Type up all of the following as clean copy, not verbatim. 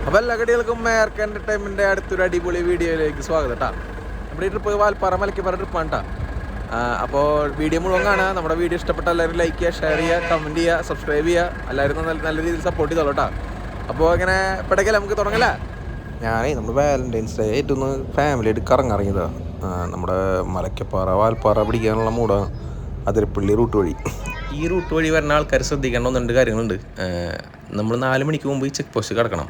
അപ്പോൾ എല്ലാ കടികൾക്കും മേർക്ക് എൻ്റർടൈൻമെൻറ്റിൻ്റെ അടുത്തൊരു അടിപൊളി വീഡിയോയിലേക്ക് സ്വാഗതം കേട്ടോ. നമ്മുടെ ഈ ട്രിപ്പ് വാൽപ്പാറ മലക്കപ്പാറ ട്രിപ്പാണ് കേട്ടോ. അപ്പോൾ വീഡിയോ മുഴുവൻ കാണുക. നമ്മുടെ വീഡിയോ ഇഷ്ടപ്പെട്ട എല്ലാവരും ലൈക്ക് ചെയ്യുക, ഷെയർ ചെയ്യുക, കമൻറ്റ് ചെയ്യുക, സബ്സ്ക്രൈബ് ചെയ്യുക. എല്ലാവരും നല്ല രീതിയിൽ സപ്പോർട്ട് ചെയ്തോളൂ കേട്ടോ. അപ്പോൾ ഇങ്ങനെ ഇപ്പോഴേക്കല്ലേ നമുക്ക് തുടങ്ങല്ലേ. ഞാനേ നമ്മുടെ വാലൻറ്റൈൻസ് ഡേ ഏറ്റവും ഫാമിലിയായിട്ട് കറങ്ങിറങ്ങിയതാണ്. നമ്മുടെ മലക്കപ്പാറ വാൽപ്പാറ പിടിക്കാനുള്ള മൂടാണ് അതിരപ്പള്ളി റൂട്ട് വഴി. ഈ റൂട്ട് വഴി വരുന്ന ആൾക്കാർ ശ്രദ്ധിക്കേണ്ട 1-2 കാര്യങ്ങളുണ്ട്. നമ്മൾ 4 മണിക്ക് മുമ്പ് ഈ ചെക്ക് പോസ്റ്റ് കിടക്കണം.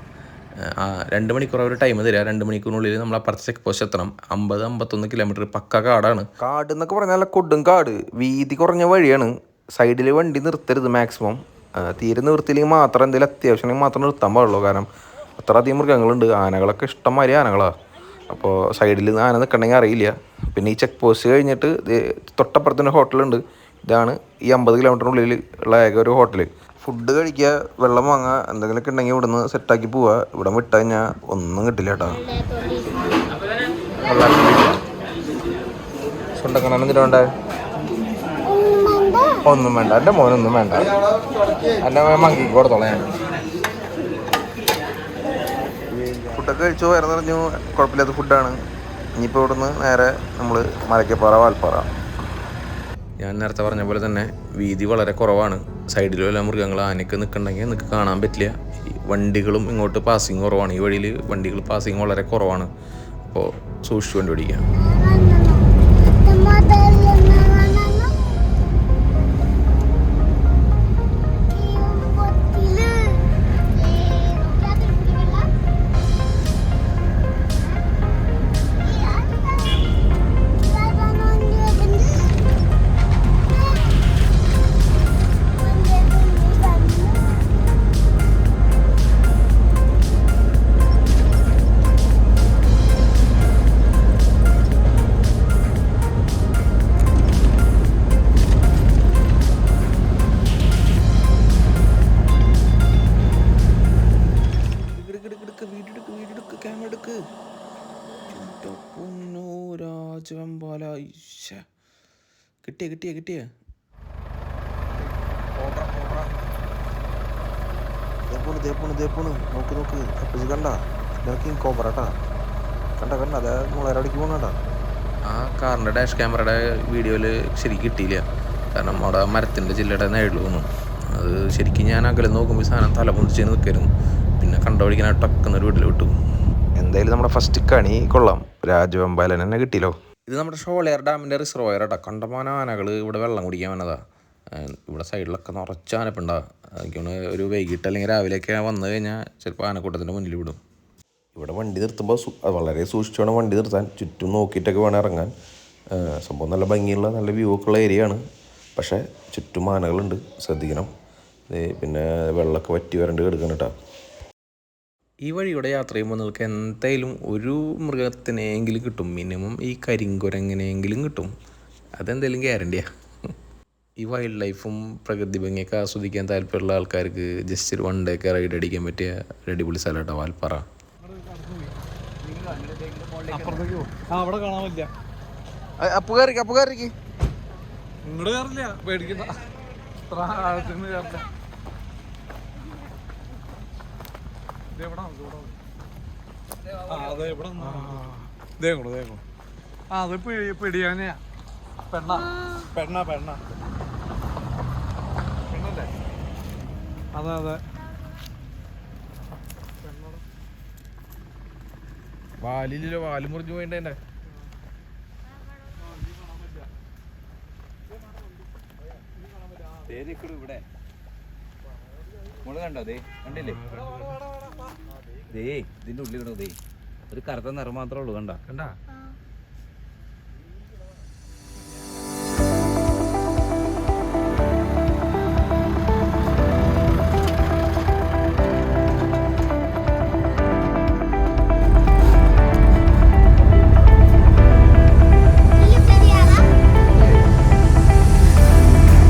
2 മണിക്കൂർ ഒരു ടൈം തരിക. 2 മണിക്കൂറിനുള്ളിൽ നമ്മൾ അപ്പുറത്തെ ചെക്ക് പോസ്റ്റ് എത്തണം. 50-51 കിലോമീറ്റർ പക്ക കാടാണ്. കാട് എന്നൊക്കെ പറഞ്ഞാൽ നല്ല കൊടും കാട്, വീതി കുറഞ്ഞ വഴിയാണ്. സൈഡിൽ വണ്ടി നിർത്തരുത് മാക്സിമം. തീരെ നിർത്തിയില്ലെങ്കിൽ മാത്രം എന്തെങ്കിലും അത്യാവശ്യമെങ്കിൽ മാത്രം നിർത്താൻ പാടുള്ളൂ. കാരണം അത്ര അധികം മൃഗങ്ങളുണ്ട്. ആനകളൊക്കെ ഇഷ്ടംമാതിരി ആനകളാണ്. അപ്പോൾ സൈഡിൽ നിന്ന് ആന നിൽക്കണമെങ്കിൽ അറിയില്ല. പിന്നെ ഈ ചെക്ക് പോസ്റ്റ് കഴിഞ്ഞിട്ട് തൊട്ടപ്പുറത്തൊരു ഹോട്ടലുണ്ട്. ഇതാണ് ഈ 50 കിലോമീറ്ററിനുള്ളിൽ ഉള്ള ഏക ഒരു ഹോട്ടൽ. ഫുഡ് കഴിക്കുക, വെള്ളം വാങ്ങുക, എന്തെങ്കിലുമൊക്കെ ഉണ്ടെങ്കിൽ ഇവിടെ നിന്ന് സെറ്റാക്കി പോവുക. ഇവിടെ വിട്ട് കഴിഞ്ഞാൽ ഒന്നും കിട്ടില്ല കേട്ടോ. സ്വന്തം എന്തിനാ വേണ്ടേ? ഒന്നും വേണ്ട. എൻ്റെ മോനൊന്നും വേണ്ട. എൻ്റെ മങ്കിക്ക് കൊടുത്തോളാം ഞാൻ. ഫുഡൊക്കെ കഴിച്ചു, വയറ് നിറഞ്ഞു. കുഴപ്പമില്ലാത്ത ഫുഡാണ്. ഇനിയിപ്പോൾ ഇവിടെ നിന്ന് നേരെ നമ്മൾ മലക്കപ്പാറ വാൽപ്പാറ. ഞാൻ നേരത്തെ പറഞ്ഞ പോലെ തന്നെ വീതി വളരെ കുറവാണ്. സൈഡിലും എല്ലാം മൃഗങ്ങൾ ആനയ്ക്ക് നിൽക്കണമെങ്കിൽ നിങ്ങൾക്ക് കാണാൻ പറ്റില്ല. ഈ വണ്ടികളും ഇങ്ങോട്ട് പാസിങ് കുറവാണ്. ഈ വഴിയിൽ വണ്ടികൾ പാസിങ് വളരെ കുറവാണ്. അപ്പോൾ സൂക്ഷിച്ചു വണ്ടി ഓടിക്കുക. കിട്ടിയ നോക്ക് അപ്പച്ചി കണ്ട കോപ്പറട്ടാ കണ്ട അതെ മുളരടിക്ക് പോകുന്നട്ടാ. ആ കാറിൻ്റെ ഡാഷ് ക്യാമറയുടെ വീഡിയോയിൽ ശരിക്കും കിട്ടിയില്ല. കാരണം അവിടെ മരത്തിൻ്റെ ജില്ലയുടെ നേരിൽ വന്നു. അത് ശരിക്കും ഞാൻ അകലെ നോക്കുമ്പോൾ ഈ സാധനം തല പൊന്തിച്ച് നിൽക്കായിരുന്നു. പിന്നെ കണ്ടുപിടിക്കാൻ ടക്കുന്നൊരു വീട്ടിൽ വിട്ടു. എന്തായാലും നമ്മുടെ ഫസ്റ്റ് കണി കൊള്ളാം. രാജവെമ്പാലൻ തന്നെ കിട്ടിയല്ലോ. ഇത് നമ്മുടെ ഷോളയാർ ഡാമിൻ്റെ റിസർവോയർ കേട്ടോ. കണ്ടമാനം ആനകൾ ഇവിടെ വെള്ളം കുടിക്കാൻ വന്നതാണ്. ഇവിടെ സൈഡിലൊക്കെ നിറച്ച് ആനപ്പുണ്ടാകും. എനിക്കൊന്ന് ഒരു വൈകിട്ട് അല്ലെങ്കിൽ രാവിലെയൊക്കെ വന്നു കഴിഞ്ഞാൽ ചിലപ്പോൾ ആനക്കൂട്ടത്തിൻ്റെ മുന്നിൽ വിടും. ഇവിടെ വണ്ടി നിർത്തുമ്പോൾ വളരെ സൂക്ഷിച്ച് വേണം വണ്ടി നിർത്താൻ. ചുറ്റും നോക്കിയിട്ടൊക്കെ വേണം ഇറങ്ങാൻ. സംഭവം നല്ല ഭംഗിയുള്ള നല്ല വ്യൂ ഒക്കെ ഉള്ള ഏരിയയാണ്. പക്ഷേ ചുറ്റും ആനകളുണ്ട്, ശ്രദ്ധിക്കണം. പിന്നെ വെള്ളമൊക്കെ വറ്റി വരണ്ട് കിടക്കണം കേട്ടോ. ഈ വഴിയുടെ യാത്ര ചെയ്യുമ്പോൾ നിങ്ങൾക്ക് എന്തായാലും ഒരു മൃഗത്തിനെങ്കിലും കിട്ടും. മിനിമം ഈ കരിങ്കുരങ്ങനെയെങ്കിലും കിട്ടും. അതെന്തായാലും ഗ്യാരണ്ടിയാണ്. ഈ വൈൽഡ് ലൈഫും പ്രകൃതി ഭംഗിയൊക്കെ ആസ്വദിക്കാൻ താല്പര്യമുള്ള ആൾക്കാർക്ക് ജസ്റ്റ് ഒരു 1 ഡേ ഒക്കെ റൈഡ് അടിക്കാൻ പറ്റിയ അടിപൊളി സ്ഥലം കേട്ടോ വാൽപ്പാറ. അപ്പു കയറിക്ക് ഇങ്ങോട്ട് കയറില്ല, പേടിക്കണ്ട. അത് പിടിയാനെയാ. പെണ്ണല്ലേ? അതെ വാലില്ലല്ലോ, വാല് മുറിഞ്ഞു പോയിട്ടെ. ഇവിടെ മുളക് കണ്ടോ? കണ്ടില്ലേ? ഇതിന്റെ ഉള്ളിൽ കിടോ ഒരു കറുത്ത നിറം മാത്രമേ ഉള്ളൂ. കണ്ട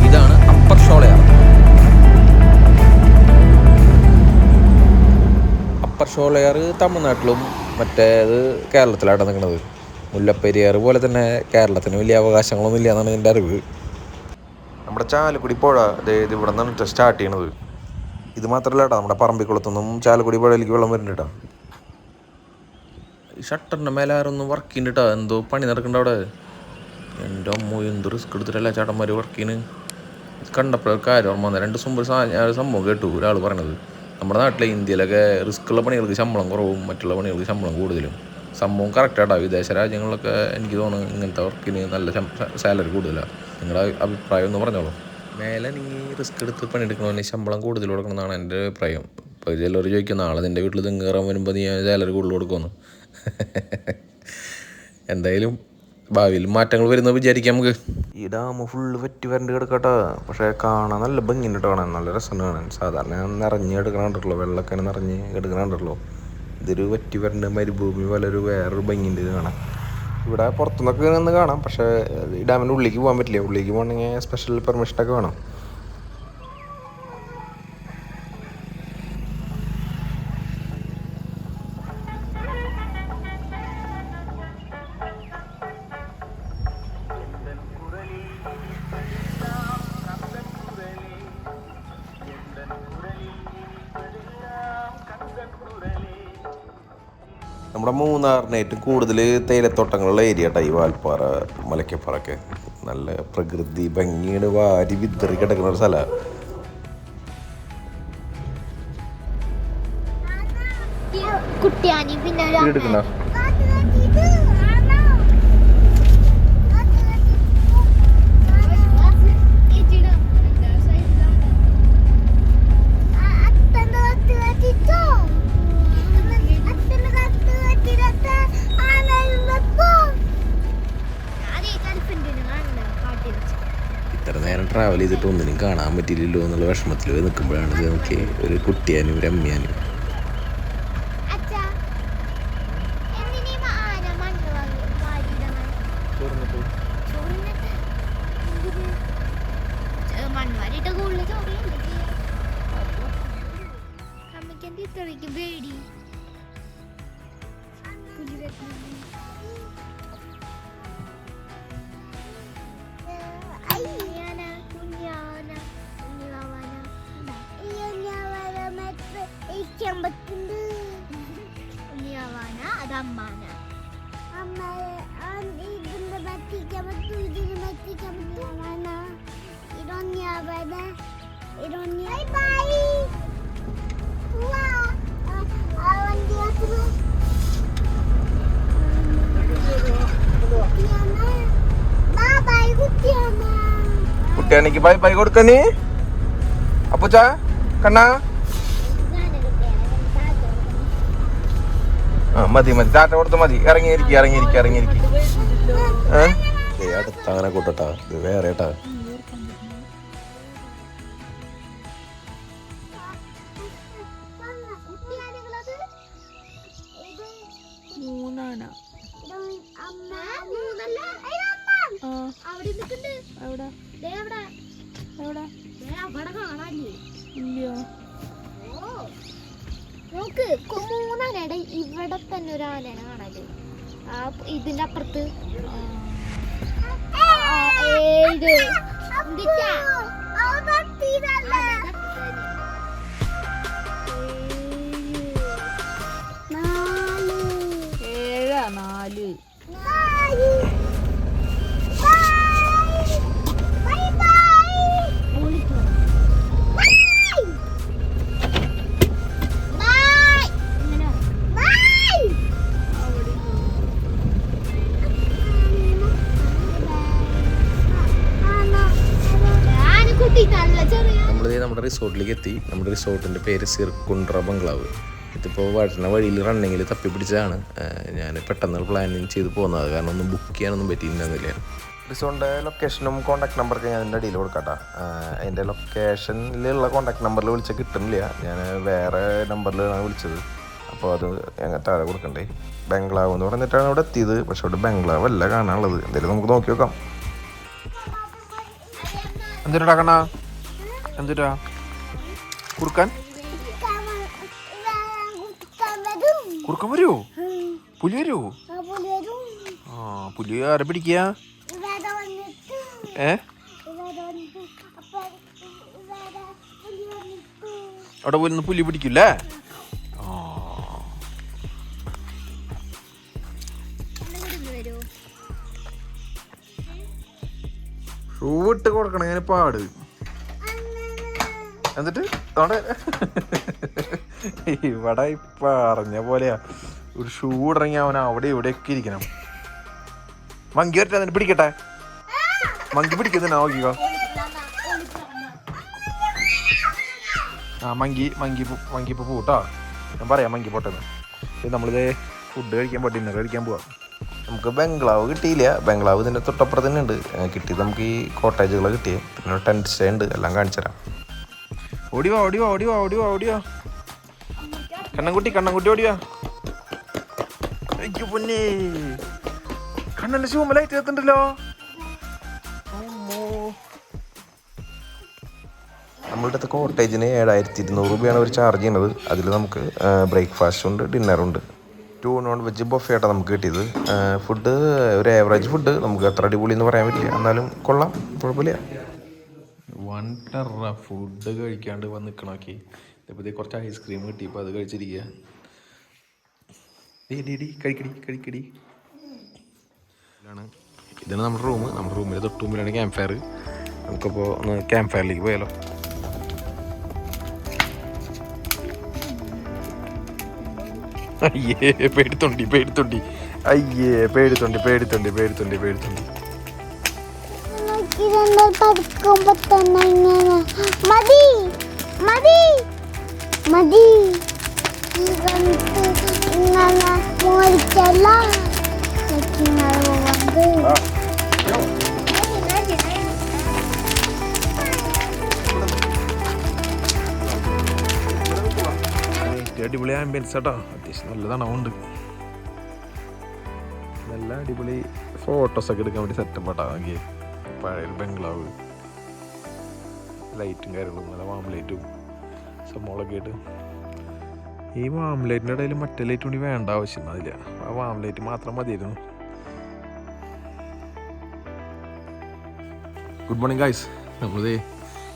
ഇതാണ് അപ്പർ ഷോളയാർ. അപ്പർ ഷോളയാർ തമിഴ്നാട്ടിലും മറ്റേത് കേരളത്തിലാണ് നിൽക്കുന്നത്. മുല്ലപ്പെരിയാർ പോലെ തന്നെ കേരളത്തിന് വലിയ അവകാശങ്ങളൊന്നും ഇല്ല എന്നാണ് എൻ്റെ അറിവ്. നമ്മുടെ ചാലക്കുടി പുഴ അതായത് ഇവിടെ നിന്നാണ് സ്റ്റാർട്ട് ചെയ്യണത്. ഇത് മാത്രമല്ല കേട്ടോ, നമ്മുടെ പറമ്പിക്കുളത്തൊന്നും ചാലക്കുടി പുഴയിലേക്ക് വെള്ളം വരുന്നുണ്ട് കേട്ടോ. ഈ ഷട്ടറിൻ്റെ മേലെ ആരൊന്നും വർക്ക് ചെയ്യുന്നുണ്ട് കേട്ടോ. എന്തോ പണി നടക്കുന്നുണ്ട് അവിടെ. എൻ്റെ അമ്മ എന്ത് റിസ്ക് എടുത്തിട്ടല്ല ചേട്ടന്മാർ വർക്ക് ചെയ്യുന്നത്. ഇത് കണ്ടപ്പോഴൊരു കാര്യം ഓർമ്മ വന്നത്. 2 ദിവസം മുമ്പ് ഒരു സംഭവം കേട്ടു ഒരാൾ പറയണത്. നമ്മുടെ നാട്ടിലെ ഇന്ത്യയിലൊക്കെ റിസ്ക്കുള്ള പണികൾക്ക് ശമ്പളം കുറവും മറ്റുള്ള പണികൾക്ക് ശമ്പളം കൂടുതലും. സംഭവം കറക്റ്റാട്ടോ. വിദേശ രാജ്യങ്ങളിലൊക്കെ എനിക്ക് തോന്നുന്നു ഇങ്ങനത്തെ വർക്കിന് നല്ല സാലറി കൂടുതലാണ്. നിങ്ങളുടെ അഭിപ്രായം ഒന്ന് പറഞ്ഞോളൂ. മേലെ നീ റിസ്ക് എടുത്ത് പണിയെടുക്കണമെന്ന് ശമ്പളം കൂടുതൽ കൊടുക്കണമെന്നാണ് എൻ്റെ അഭിപ്രായം. ഇപ്പോൾ ചിലർ ചോദിക്കും നാളെ നിൻ്റെ വീട്ടിൽ നിന്ന് കയറാൻ വരുമ്പോൾ നീ സാലറി കൂടുതൽ കൊടുക്കുമെന്ന്. എന്തായാലും ഭാവിയിൽ മാറ്റങ്ങൾ വരുന്നത് വിചാരിക്കാം നമുക്ക്. ഈ ഡാം ഫുള്ള് വെറ്റി വരണ്ട് കിടക്കട്ടോ. പക്ഷേ കാണാൻ നല്ല ഭംഗിയുണ്ട് കേട്ടോ. കാണാൻ നല്ല രസമാണ് കാണാൻ. സാധാരണ നിറഞ്ഞ് എടുക്കണുണ്ടല്ലോ, വെള്ളമൊക്കെ നിറഞ്ഞ് എടുക്കണുണ്ടല്ലോ. ഇതൊരു വെറ്റി വരണ്ട് മരുഭൂമി പോലെ വേറൊരു ഭംഗിയുണ്ട് ഇത് കാണാൻ. ഇവിടെ പുറത്തുനിന്നൊക്കെ നിന്ന് കാണാം. പക്ഷേ ഈ ഡാമിൻ്റെ ഉള്ളിലേക്ക് പോകാൻ പറ്റില്ല. ഉള്ളിലേക്ക് പോകണമെങ്കിൽ സ്പെഷ്യൽ പെർമിഷനൊക്കെ വേണം. നമ്മുടെ മൂന്നാറിനായിട്ടും കൂടുതൽ തേയിലത്തോട്ടങ്ങളുള്ള ഏരിയ കേട്ടോ ഈ വാൽപ്പാറ മലക്കപ്പാറൊക്കെ. നല്ല പ്രകൃതി ഭംഗിയാണ്, വാരി വിതറി കിടക്കുന്ന ഒരു സ്ഥലമാണ്. എടുക്കണോ ഇത്ര നേരം ട്രാവൽ ചെയ്തിട്ട് ഒന്നിനും കാണാൻ പറ്റില്ലല്ലോ എന്നുള്ള വിഷമത്തിൽ നിൽക്കുമ്പോഴാണ് ഇത് നമുക്ക് ഒരു കുട്ടിയാനും ഒരു അമ്മയാനും. കുട്ടിയാണെങ്കിൽ ബൈ ബൈ കൊടുക്കണേ അപ്പൂച്ചാ കണ്ണാ. മതി മതി ടാറ്റ കൊടുത്ത് മതി. ഇറങ്ങിയിരിക്കും അടുത്ത അങ്ങനെ കൂട്ടട്ടാ. ഇത് വേറെ ട്ടാ. നോക്ക് മൂന്നാനയുടെ ഇവിടെ തന്നെ ഒരു ആനയാണ് കാണാല്. ഇതിന്റെ അപ്പുറത്ത് 7 4 നമ്മുടെ റിസോർട്ടിലേക്ക് എത്തി. നമ്മുടെ റിസോർട്ടിൻ്റെ പേര് സിർക്കുണ്ട്ര ബംഗ്ലാവ്. ഇതിപ്പോൾ വരുന്ന വഴിയിൽ റണ്ണിങ്ങിൽ തപ്പിപ്പിടിച്ചതാണ്. ഞാൻ പെട്ടെന്ന് പ്ലാനിങ് ചെയ്ത് പോകുന്നത് കാരണം ഒന്നും ബുക്ക് ചെയ്യാനൊന്നും പറ്റിയിട്ടുണ്ടായിരുന്നില്ല. റിസോർട്ടിൻ്റെ ലൊക്കേഷനും കോൺടാക്ട് നമ്പറൊക്കെ ഞാൻ എൻ്റെ അടിയിൽ കൊടുക്കട്ടെ. അതിൻ്റെ ലൊക്കേഷനിലുള്ള കോൺടാക്ട് നമ്പറിൽ വിളിച്ചാൽ കിട്ടുന്നില്ല. ഞാൻ വേറെ നമ്പറിലാണ് വിളിച്ചത്. അപ്പോൾ അത് ഞങ്ങൾ താഴെ കൊടുക്കണ്ടേ. ബംഗ്ലാവ് എന്ന് പറഞ്ഞിട്ടാണ് ഇവിടെ എത്തിയത്. പക്ഷെ ഇവിടെ ബംഗ്ലാവ് അല്ല കാണാനുള്ളത്. എന്തായാലും നമുക്ക് നോക്കി നോക്കാം. എന്തിനാ കണ്ണാ? എന്തിനാ കുറുക്കാൻ വരുമോ? പുലി വരുമോ? പുലി ആരെ പിടിക്കുക? അവിടെ പോയിരുന്ന് പുലി പിടിക്കില്ലേ? ഷൂ ഇട്ട് കൊടുക്കണം ഇങ്ങനെ പാട്. എന്നിട്ട് അവിടെ ഇവിടെ പറഞ്ഞ പോലെയാ ഒരു ഷൂ ഇടങ്ങി അവൻ അവിടെ ഇവിടെയൊക്കെ ഇരിക്കണം. മങ്കി വരട്ടെ, എന്നിട്ട് പിടിക്കട്ടെ. മങ്കി പിടിക്കുന്നുണ്ടോ നോക്കിക്കോ. ആ മങ്കി ഇപ്പൊ പോട്ടാ. ഞാൻ പറയാം മങ്കി പോട്ടെന്ന്. നമ്മളിത് ഫുഡ് കഴിക്കാൻ പോവാ, ഡിന്നർ കഴിക്കാൻ പോവാ. നമുക്ക് ബംഗ്ലാവ് കിട്ടിയില്ല. ബംഗ്ലാവ് ഇതിൻ്റെ തൊട്ടപ്പുറത്ത് തന്നെ ഉണ്ട്. കിട്ടിയത് നമുക്ക് ഈ കോട്ടേജുകൾ കിട്ടിയേ. പിന്നെ ടെൻറ്റ് സ്റ്റേ ഉണ്ട്. എല്ലാം കാണിച്ചു തരാം. ഓടിയോ കണ്ണൻകുട്ടി ഓടിയോ. അയ്യോ പൊന്നേ, കണ്ണൻ്റെ ഷൂമലായിട്ട് എത്തുന്നുണ്ടല്ലോ. നമ്മളുടെ അടുത്ത കോട്ടേജിന് 7200 രൂപയാണ് അവർ ചാർജ് ചെയ്യുന്നത്. അതിൽ നമുക്ക് ബ്രേക്ക്ഫാസ്റ്റ് ഉണ്ട്, ഡിന്നറുണ്ട്. 2 non-veg ബൊഫേ ആയിട്ടാണ് നമുക്ക് കിട്ടിയത്. ഫുഡ് ഒരു ആവറേജ് ഫുഡ്, നമുക്ക് അത്ര അടിപൊളി എന്ന് പറയാൻ പറ്റില്ല, എന്നാലും കൊള്ളാം, കുഴപ്പമില്ല. ഫുഡ് കഴിക്കാണ്ട് വന്ന് നിൽക്കണോക്കി. ഇതേപോലെ കുറച്ച് ഐസ്ക്രീം കിട്ടിയപ്പോൾ അത് കഴിച്ചിരിക്കുക. കഴിക്കടി. ഇതാണ് നമ്മുടെ റൂം. നമ്മുടെ റൂമിൽ തൊട്ട് മുമ്പിലാണ് ക്യാമ്പ് ഫയർ. നമുക്കിപ്പോൾ ഒന്ന് ക്യാമ്പ് ഫയറിലേക്ക് പോയാലോ. അയ്യേ പേടിത്തൊണ്ടി. അയ്യേ പേടിത്തൊണ്ടി. പഠിക്കുമ്പോ തന്നെ ഇങ്ങനെ മതി ഇങ്ങനെ മോളിച്ചല്ല അടിപൊളി ആംബിയൻസ് കേട്ടോ. അത്യാവശ്യം നല്ല തണവുണ്ട്. നല്ല അടിപൊളി ഫോട്ടോസൊക്കെ എടുക്കാൻ വേണ്ടി സെറ്റപ്പ് ആട്ടാ. പഴയൊരു ബംഗ്ലാവ്, ലൈറ്റും കാര്യങ്ങളും, നല്ല വാം ലൈറ്റും സംഭവങ്ങളൊക്കെ ആയിട്ട്. ഈ വാം ലൈറ്റിൻ്റെ ഇടയിൽ മറ്റേ ലൈറ്റ് കൂടി വേണ്ട ആവശ്യം അതില്ല. ആ വാം ലൈറ്റ് മാത്രം മതിയായിരുന്നു. Good morning guys. നമ്മളിത്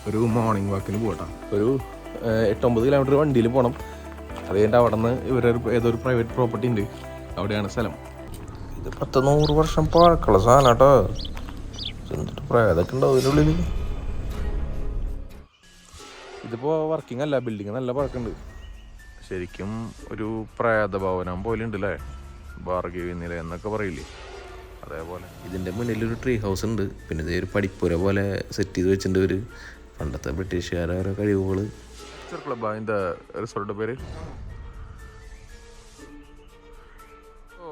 ഒരു മോർണിംഗ് വാക്കിന് പോകട്ടാ. ഒരു 8-9 കിലോമീറ്റർ വണ്ടിയിൽ പോകണം. അത് കഴിഞ്ഞിട്ട് അവിടെ നിന്ന് ഏതൊരു പ്രൈവറ്റ് പ്രോപ്പർട്ടി ഉണ്ട്, അവിടെയാണ് സ്ഥലം. ഇത് 100 വർഷം പഴക്കമുള്ള സാധനം കേട്ടോ. എന്നിട്ട് പ്രേതൊക്കെ ഉണ്ടാവും ഇതിനുള്ളിൽ. ഇതിപ്പോൾ വർക്കിംഗ് അല്ല, ബിൽഡിങ് നല്ല പഴക്കമുണ്ട്. ശരിക്കും ഒരു പ്രേതഭവനം പോലെ ഉണ്ട് അല്ലേ, ഭാർഗവി നില എന്നൊക്കെ പറയില്ലേ, അതേപോലെ. ഇതിൻ്റെ മുന്നിലൊരു ട്രീ ഹൗസ് ഉണ്ട്. പിന്നെ ഇതേ ഒരു പടിപ്പുര പോലെ സെറ്റ് ചെയ്ത് വെച്ചിട്ടുണ്ട് ഇവർ. പണ്ടത്തെ ബ്രിട്ടീഷുകാരെ ഓരോ കഴിവുകൾ. ക്ലബ്ബാ ഇതിൻ്റെ റിസോർട്ടിൻ്റെ പേര്.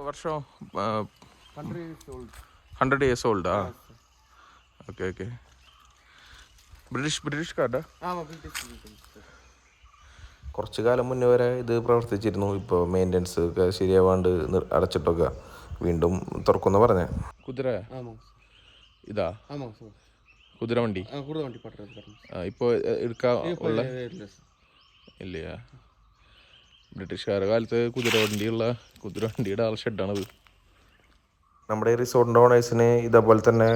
വർഷം 100 years old. ഓക്കെ. ബ്രിട്ടീഷ് കാർഡാ. കുറച്ച് കാലം മുന്നേ വരെ ഇത് പ്രവർത്തിച്ചിരുന്നു. ഇപ്പോൾ മെയിൻ്റെനൻസ് ഒക്കെ ശരിയാവാണ്ട് അടച്ചിട്ടൊക്കെ വീണ്ടും തുറക്കുമെന്ന് പറഞ്ഞേ. കുതിര ഇതാ കുതിര വണ്ടി ഇപ്പോൾ എടുക്കാൻ ഉള്ള ഇല്ല. ബ്രിട്ടീഷുകാരുടെ കാലത്ത് കുതിരവണ്ടിയുടെ ആൾ ഷെഡാണത്. നമ്മുടെ ഈ റിസോർട്ടിൻ്റെ ഓണേഴ്സിന് ഇതേപോലെ തന്നെ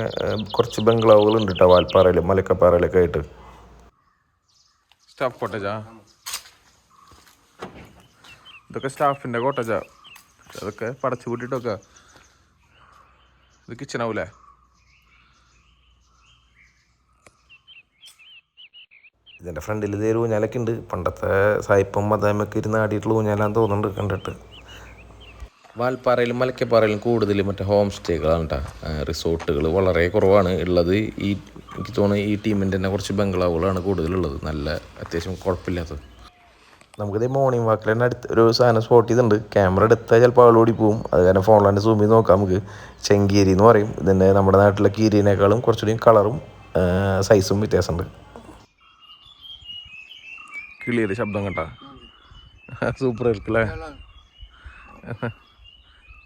കുറച്ച് ബംഗ്ലാവുകൾ ഉണ്ട് കേട്ടോ, വാൽപ്പാറയിലും മലക്കപ്പാറയിലൊക്കെ ആയിട്ട്. സ്റ്റാഫ് കോട്ടേജാ ഇതൊക്കെ, സ്റ്റാഫിൻ്റെ കോട്ടേജാ. അതൊക്കെ പടച്ചു കൂട്ടിയിട്ടൊക്കെ. ഇത് കിച്ചണാവൂലേ. ഇതിൻ്റെ ഫ്രണ്ടിൽ ഇതേ ഊഞ്ഞാലൊക്കെ ഉണ്ട്. പണ്ടത്തെ സായിപ്പും മദാമൊക്കെ ഇരുന്ന് ആടിയിട്ടുള്ള ഊഞ്ഞാലാന്ന് തോന്നുന്നുണ്ട് കണ്ടിട്ട്. വാൽപ്പാറയിലും മലക്കപ്പാറയിലും കൂടുതൽ മറ്റേ ഹോം സ്റ്റേകളാണ് കേട്ടോ. റിസോർട്ടുകൾ വളരെ കുറവാണ് ഉള്ളത്. എനിക്ക് തോന്നുന്നു ഈ ടീമിൻ്റെ തന്നെ കുറച്ച് ബംഗ്ലാവുകളാണ് കൂടുതലുള്ളത്, നല്ല അത്യാവശ്യം കുഴപ്പമില്ലാത്തത്. നമുക്കിത് മോർണിംഗ് വാക്കിൽ തന്നെ അടുത്ത് ഒരു സാധനം സ്പോട്ട് ചെയ്തിട്ടുണ്ട്. ക്യാമറ എടുത്താൽ ചിലപ്പോൾ ആളോടി പോവും. അത് കാരണം ഫോണിലാണ് സൂം ചെയ്ത് നോക്കാം. നമുക്ക് ചെങ്കീരി എന്ന് പറയും. ഇതിൻ്റെ നമ്മുടെ നാട്ടിലെ കീരിനേക്കാളും കുറച്ചുകൂടി കളറും സൈസും വ്യത്യാസമുണ്ട്. കിളിയുടെ ശബ്ദം കേട്ടാ, സൂപ്പർ ആയിരിക്കും അല്ലേ.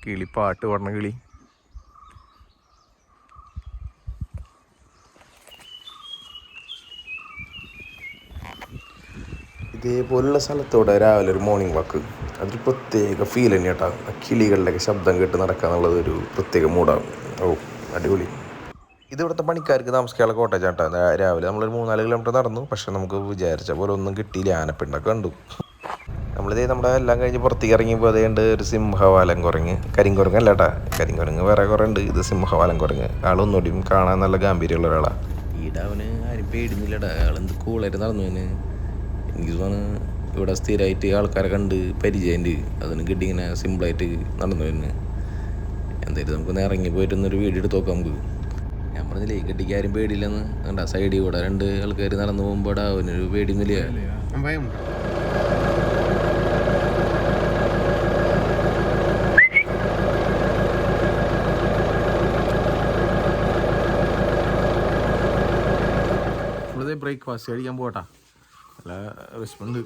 കിളി പാട്ട് പാടണ കിളി. ഇതേപോലുള്ള സ്ഥലത്തോടെ രാവിലെ ഒരു മോർണിംഗ് വാക്ക്, അതൊരു പ്രത്യേക ഫീൽ തന്നെ കേട്ടോ. കിളികളുടെയൊക്കെ ശബ്ദം കേട്ട് നടക്കുക എന്നുള്ളത് ഒരു പ്രത്യേക മൂഡാണ്. ഓ അടിപൊളി. ഇത് ഇവിടുത്തെ പണിക്കാർക്ക് താമസിക്കാനുള്ള കോട്ടേജ് ആട്ടോ. രാവിലെ നമ്മളൊരു 3-4 കിലോമീറ്റർ നടന്നു. പക്ഷെ നമുക്ക് വിചാരിച്ച പോലെ ഒന്നും കിട്ടിയില്ല. ആനപ്പിണ്ടൊക്കെ കണ്ടു. നമ്മളിതേ നമ്മുടെ എല്ലാം കഴിഞ്ഞ് പുറത്തേക്ക് ഇറങ്ങിയപ്പോൾ അതേണ്ട് ഒരു സിംഹവാലൻ കുരങ്ങ്. കരിങ്കുരങ്ങ് അല്ല കേട്ടാ, കരിങ്കുരങ്ങ് വേറെ കുറേ ഉണ്ട്. ഇത് സിംഹവാലൻ കുരങ്ങ്. ആളൊന്നുകൂടിയും കാണാൻ നല്ല ഗാംഭീര്യമുള്ള ഒരാളാണ്. ഈടെ അവന് ആരും പേടിയുന്നില്ലടാ. ആളെന്ത് കൂളായിട്ട് നടന്നു. അവന് എനിക്ക് തോന്നുന്നു ഇവിടെ സ്ഥിരമായിട്ട് ആൾക്കാരെ കണ്ട് പരിചയമുണ്ട്. അതിന് കിട്ടി ഇങ്ങനെ സിമ്പിളായിട്ട് നടന്നു വരുന്നു. എന്തായാലും നമുക്കൊന്ന് ഇറങ്ങി പോയിട്ടൊന്നൊരു വീഡിയോ എടുത്ത് നോക്കാം നമുക്ക്. ഞാൻ പറഞ്ഞില്ലേ കെട്ടിക്ക് ആരും പേടിയില്ലെന്ന്. കണ്ടാ സൈഡിൽ കൂടെ 2 ആൾക്കാർ നടന്നു പോകുമ്പോൾ അവനൊരു പേടിയൊന്നുമില്ല. ബ്രേക്ക്ഫാസ്റ്റ് കഴിക്കാൻ പോകട്ടാ. നല്ല വിശപ്പുണ്ട്.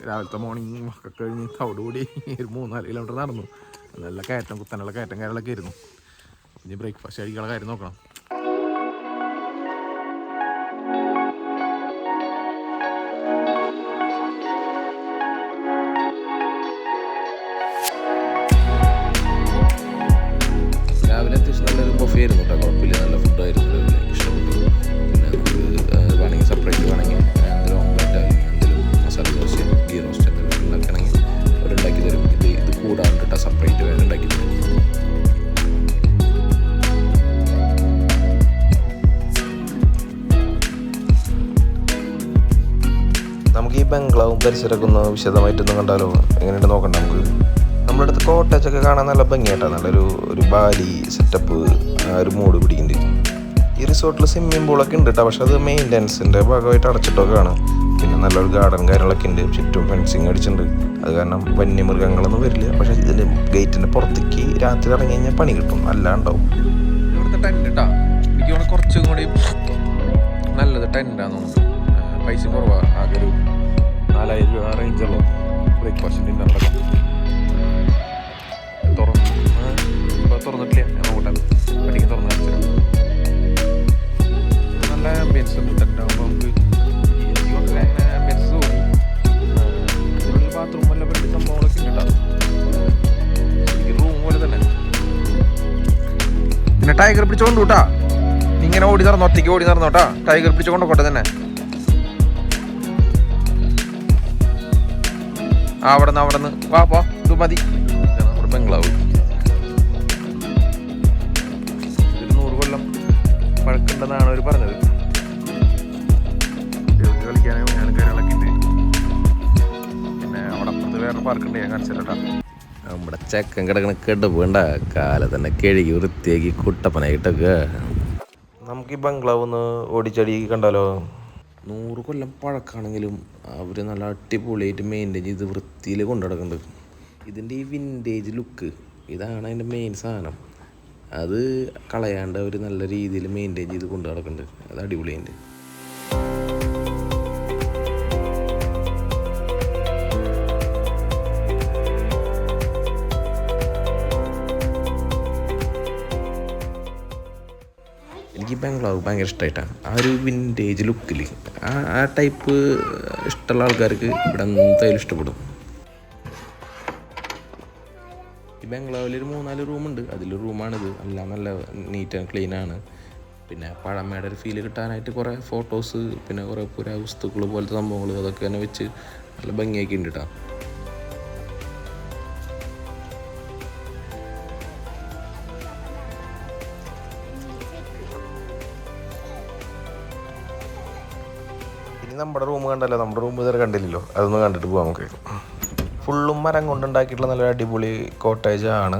രാവിലത്തെ മോർണിംഗ് ഒക്കെ കഴിഞ്ഞ് തവിടുകൂടി ഒരു 3-4 കിലോമീറ്റർ നടന്നു. നല്ല കയറ്റം, കുത്തനുള്ള കയറ്റം കാര്യങ്ങളൊക്കെ ആയിരുന്നു. ഇനി ബ്രേക്ക്ഫാസ്റ്റ് കഴിക്കാനുള്ള കാര്യം നോക്കണം. രാവിലെ അത്യാവശ്യം നല്ലൊരു ബൊഫേ ആയിരുന്നു കേട്ടോ. കുഴപ്പമില്ല, നല്ല ഫുഡായിരുന്നു. ഇഷ്ടപ്പെട്ടു. പിന്നെ നമുക്ക് വേണമെങ്കിൽ സെപ്പറേറ്റ് വേണമെങ്കിൽ എന്തെങ്കിലും ഓംലെറ്റ് അല്ലെങ്കിൽ എന്തെങ്കിലും മസാല ദോശ, ഗീ റോസ്റ്റ് എന്തെങ്കിലും ഉണ്ടാക്കണമെങ്കിൽ അവരുണ്ടാക്കി തരും. ഇത് കൂടാണ്ട് കേട്ടോ, സെപ്പറേറ്റ് വേറെ ഉണ്ടാക്കി തരും. നമുക്ക് ഈ ബംഗ്ലാവും പരിസരമൊക്കെ ഒന്ന് വിശദമായിട്ടൊന്നും കണ്ടാലോ? എങ്ങനെയുണ്ട് നോക്കണ്ട നമുക്ക്. നമ്മുടെ അടുത്ത് കോട്ടേജൊക്കെ കാണാൻ നല്ല ഭംഗിയായിട്ടാണ്. നല്ലൊരു ബാലി സെറ്റപ്പ്, ഒരു മൂഡ് പിടിക്കുന്നുണ്ട്. ഈ റിസോർട്ടിൽ സ്വിമ്മിംഗ് പൂളൊക്കെ ഉണ്ട് കേട്ടോ. പക്ഷെ അത് മെയിൻ്റനൻസിൻ്റെ ഭാഗമായിട്ട് അടച്ചിട്ടൊക്കെ ആണ്. പിന്നെ നല്ലൊരു ഗാർഡൻ കാര്യങ്ങളൊക്കെ ഉണ്ട്. ചുറ്റും ഫെൻസിങ് അടിച്ചിട്ടുണ്ട്. അത് കാരണം വന്യമൃഗങ്ങളൊന്നും വരില്ല. പക്ഷെ ഇതിൻ്റെ ഗേറ്റിൻ്റെ പുറത്തേക്ക് രാത്രി ഇറങ്ങി കഴിഞ്ഞാൽ പണി കിട്ടും, അല്ലാണ്ടാവും. ഇവിടുത്തെ ടെൻറ്റ് കേട്ടോ എനിക്ക് തോന്നുന്നു കുറച്ചും കൂടി നല്ലത് ടെൻറ്റാന്ന് തോന്നുന്നു. പൈസ കുറവാണ്. ആകെ ഒരു 4000 രൂപ റേഞ്ചുള്ളൂ ബ്രേക്ക്ഫാസ്റ്റ് ഡിന്നറിലൊക്കെ. തുറന്നിട്ടില്ല, ഞാൻ നോക്കട്ടെ. പഠിക്കാൻ തുറന്നു വെച്ചാൽ നല്ല ആംബിയൻസ് ഉണ്ട്. ടെൻറ്റാകുമ്പോൾ നമുക്ക് അങ്ങനെ ആംബിയൻസ് തോന്നും. ബാത്റൂം എല്ലാം വലിയ സംഭവങ്ങളൊക്കെ ഉണ്ട് കേട്ടോ. റൂം പോലെ തന്നെ. പിന്നെ ടൈഗർ പിടിച്ച് കൊണ്ടുകൂട്ടാ. ഇങ്ങനെ ഓടി നടന്നു, ഒറ്റയ്ക്ക് ഓടി നടന്നോട്ടാ. ടൈഗർ പിടിച്ച് കൊണ്ടുപോട്ടെ തന്നെ. അവിടുന്ന് വാ ഇത് മതി. നമ്മുടെ ബംഗ്ലാവ് 100 കൊല്ലം പഴക്കുണ്ടെന്നാണ് അവർ പറഞ്ഞത്. കുട്ടികൾക്ക് കളിക്കാനും കാര്യങ്ങളൊക്കെ ഉണ്ട്. പിന്നെ അവിടെ അപ്പുറത്ത് വേറെ പാർക്കുണ്ട്, ഞാൻ കാണിച്ചിട്ടാ. നമ്മുടെ ചെക്കൻ കിടക്കണ കെടുപ്പ് വേണ്ട കാല തന്നെ കഴുകി വൃത്തിയാക്കി കുട്ടപ്പനായിട്ടൊക്കെ. നമുക്ക് ഈ ബംഗ്ലാവ് ഒന്ന് ഓടിച്ചടി കണ്ടാലോ? 100 കൊല്ലം പഴക്കാണെങ്കിലും അവർ നല്ല അടിപൊളിയായിട്ട് മെയിൻറ്റെയിൻ ചെയ്ത് വൃത്തിയിൽ കൊണ്ടു നടക്കുന്നുണ്ട്. ഇതിൻ്റെ ഈ വിൻറ്റേജ് ലുക്ക്, ഇതാണ് അതിൻ്റെ മെയിൻ സാധനം. അത് കളയാണ്ട് അവർ നല്ല രീതിയിൽ മെയിൻറ്റെയിൻ ചെയ്ത് കൊണ്ടു നടക്കുന്നുണ്ട്. അത് അടിപൊളിയുണ്ട്. എനിക്ക് ബംഗ്ലാവ് ഭയങ്കര ഇഷ്ടമായിട്ടാണ്. ആ ഒരു വിൻറ്റേജ് ലുക്കിൽ ആ ടൈപ്പ് ഇഷ്ടമുള്ള ആൾക്കാർക്ക് ഇവിടെ എന്തായാലും ഇഷ്ടപ്പെടും. ഈ ബംഗ്ലാവിലൊരു 3-4 റൂമുണ്ട്. അതിലൊരു റൂമാണിത്. എല്ലാം നല്ല നീറ്റ് ആൻഡ് ക്ലീൻ ആണ്. പിന്നെ പഴമയുടെ ഒരു ഫീല് കിട്ടാനായിട്ട് കുറേ ഫോട്ടോസ്, പിന്നെ കുറേ പുരാവസ്തുക്കൾ പോലത്തെ സംഭവങ്ങൾ അതൊക്കെ തന്നെ വെച്ച് നല്ല ഭംഗിയാക്കി ഉണ്ട് കേട്ടോ. നമ്മുടെ റൂം കണ്ടല്ലോ, നമ്മുടെ റൂം ഇതുവരെ കണ്ടില്ലല്ലോ. അതൊന്ന് കണ്ടിട്ട് പോകാം നമുക്ക്. ഫുള്ളും മരം കൊണ്ടുണ്ടാക്കിയിട്ടുള്ള നല്ലൊരു അടിപൊളി കോട്ടേജ് ആണ്.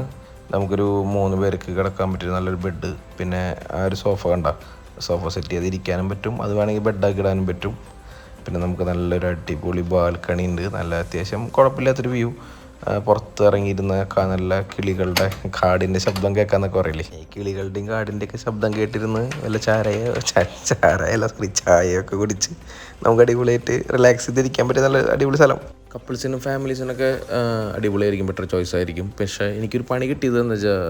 നമുക്കൊരു 3 പേർക്ക് കിടക്കാൻ പറ്റിയ നല്ലൊരു ബെഡ്, പിന്നെ ആ ഒരു സോഫ കണ്ട, സോഫ സെറ്റ് ചെയ്ത് ഇരിക്കാനും പറ്റും. അത് വേണമെങ്കിൽ ബെഡാക്കി ഇടാനും പറ്റും. പിന്നെ നമുക്ക് നല്ലൊരു അടിപൊളി ബാൽക്കണി ഉണ്ട്. നല്ല അത്യാവശ്യം കുഴപ്പമില്ലാത്തൊരു വ്യൂ. പുറത്ത് ഇറങ്ങിയിരുന്ന നല്ല കിളികളുടെ കാടിൻ്റെ ശബ്ദം കേൾക്കാന്നൊക്കെ പറയില്ലേ. ഈ കിളികളുടെയും കാടിൻ്റെയൊക്കെ ശബ്ദം കേട്ടിരുന്ന് വല്ല ചായയൊക്കെ കുടിച്ച് നമുക്ക് അടിപൊളിയായിട്ട് റിലാക്സ് ചെയ്തിരിക്കാൻ പറ്റിയ നല്ല അടിപൊളി സ്ഥലം. കപ്പിൾസിനും ഫാമിലീസിനൊക്കെ അടിപൊളിയായിരിക്കും, ബെറ്റർ ചോയ്സ് ആയിരിക്കും. പക്ഷേ എനിക്കൊരു പണി കിട്ടിയത് എന്ന് വെച്ചാൽ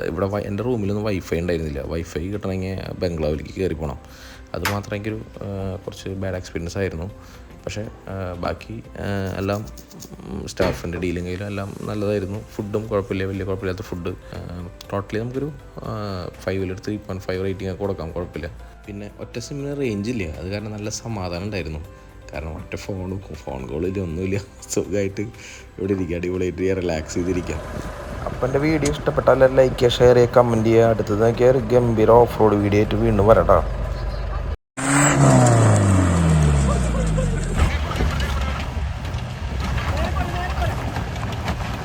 ഇവിടെ എൻ്റെ റൂമിലൊന്നും വൈഫൈ ഉണ്ടായിരുന്നില്ല. വൈഫൈ കിട്ടണമെങ്കിൽ ബംഗ്ലാവിലേക്ക് കയറി പോകണം. അത് മാത്രം എനിക്കൊരു കുറച്ച് ബാഡ് എക്സ്പീരിയൻസ് ആയിരുന്നു. പക്ഷേ ബാക്കി എല്ലാം സ്റ്റാഫിൻ്റെ ഡീലിംഗിലും എല്ലാം നല്ലതായിരുന്നു. ഫുഡും കുഴപ്പമില്ല, വലിയ കുഴപ്പമില്ലാത്ത ഫുഡ്. ടോട്ടലി നമുക്കൊരു 5 3.5 റേറ്റിംഗ് ഒക്കെ കൊടുക്കാം, കുഴപ്പമില്ല. പിന്നെ ഒറ്റ സിമ്മിന് റേഞ്ച് ഇല്ല, അത് കാരണം നല്ല സമാധാനം ഉണ്ടായിരുന്നു. കാരണം ഒറ്റ ഫോൺ കോളിൽ ഒന്നുമില്ല, സുഖമായിട്ട് ഇവിടെ ഇരിക്കുക, അടിപൊളിയായിട്ട് റിലാക്സ് ചെയ്തിരിക്കാം. അപ്പം എൻ്റെ വീഡിയോ ഇഷ്ടപ്പെട്ടാൽ ലൈക്ക് ചെയ്യുക, ഷെയർ ചെയ്യുക, കമൻറ്റ് ചെയ്യുക. അടുത്തത് നോക്കിയാൽ ഒരു ഗംഭീര ഓഫ് റോഡ് വീഡിയോ ആയിട്ട് വീണ്ടും വരാം കേട്ടോ.